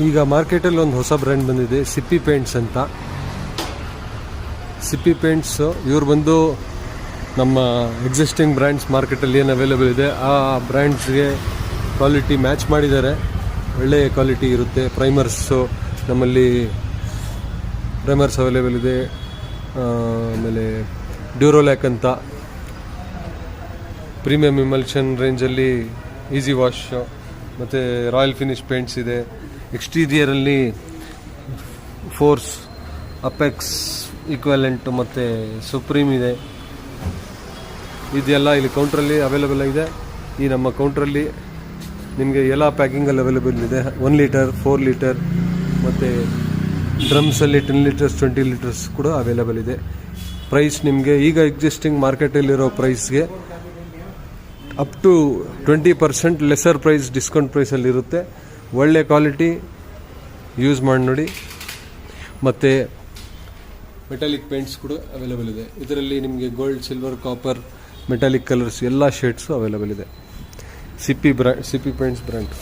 ಈಗ ಮಾರ್ಕೆಟಲ್ಲಿ ಒಂದು ಹೊಸ ಬ್ರ್ಯಾಂಡ್ ಬಂದಿದೆ, ಸಿಪ್ಪಿ ಪೇಂಟ್ಸ್ ಅಂತ. ಸಿಪ್ಪಿ ಪೇಂಟ್ಸ್ ಇವ್ರು ಬಂದು ನಮ್ಮ ಎಕ್ಸಿಸ್ಟಿಂಗ್ ಬ್ರ್ಯಾಂಡ್ಸ್ ಮಾರ್ಕೆಟಲ್ಲಿ ಏನು ಅವೈಲೇಬಲ್ ಇದೆ ಆ ಬ್ರ್ಯಾಂಡ್ಸ್ಗೆ ಕ್ವಾಲಿಟಿ ಮ್ಯಾಚ್ ಮಾಡಿದ್ದಾರೆ. ಒಳ್ಳೆಯ ಕ್ವಾಲಿಟಿ ಇರುತ್ತೆ. ಪ್ರೈಮರ್ಸು ನಮ್ಮಲ್ಲಿ ಪ್ರೈಮರ್ಸ್ ಅವೈಲೇಬಲ್ ಇದೆ. ಆಮೇಲೆ ಡ್ಯೂರೋಲ್ಯಾಕ್ ಅಂತ ಪ್ರೀಮಿಯಂ ಇಮಲ್ಷನ್ ರೇಂಜಲ್ಲಿ ಈಸಿ ವಾಶ್, ಮತ್ತು ರಾಯಲ್ ಫಿನಿಶ್ ಪೇಂಟ್ಸ್ ಇದೆ. ಎಕ್ಸ್ಟೀರಿಯರಲ್ಲಿ ಫೋರ್ಸ್, ಅಪೆಕ್ಸ್, ಈಕ್ವಲೆಂಟ್ ಮತ್ತು ಸುಪ್ರೀಮ್ ಇದೆ. ಇದೆಲ್ಲ ಇಲ್ಲಿ ಕೌಂಟ್ರಲ್ಲಿ ಅವೈಲೇಬಲ್ ಆಗಿದೆ. ಈ ನಮ್ಮ ಕೌಂಟ್ರಲ್ಲಿ ನಿಮಗೆ ಎಲ್ಲ ಪ್ಯಾಕಿಂಗಲ್ಲಿ ಅವೈಲೇಬಲ್ ಇದೆ. 1 ಲೀಟರ್, 4 ಲೀಟರ್ ಮತ್ತು ಡ್ರಮ್ಸಲ್ಲಿ 10 ಲೀಟರ್ಸ್, 20 ಲೀಟರ್ಸ್ ಕೂಡ ಅವೈಲೇಬಲ್ ಇದೆ. ಪ್ರೈಸ್ ನಿಮಗೆ ಈಗ ಎಕ್ಸಿಸ್ಟಿಂಗ್ ಮಾರ್ಕೆಟಲ್ಲಿರೋ ಪ್ರೈಸ್ಗೆ up to 20% lesser price, discount ಪ್ರೈಸಲ್ಲಿರುತ್ತೆ. ಒಳ್ಳೆ ಕ್ವಾಲಿಟಿ, ಯೂಸ್ ಮಾಡಿ ನೋಡಿ. ಮತ್ತು ಮೆಟಾಲಿಕ್ ಪೇಂಟ್ಸ್ ಕೂಡ ಅವೈಲೇಬಲ್ ಇದೆ. ಇದರಲ್ಲಿ ನಿಮಗೆ gold, silver, copper, metallic colours ಎಲ್ಲ ಶೇಡ್ಸು ಅವೈಲೇಬಲ್ ಇದೆ. ಸಿಪ್ಪಿ ಪೇಂಟ್ಸ್ ಬ್ರ್ಯಾಂಡ್.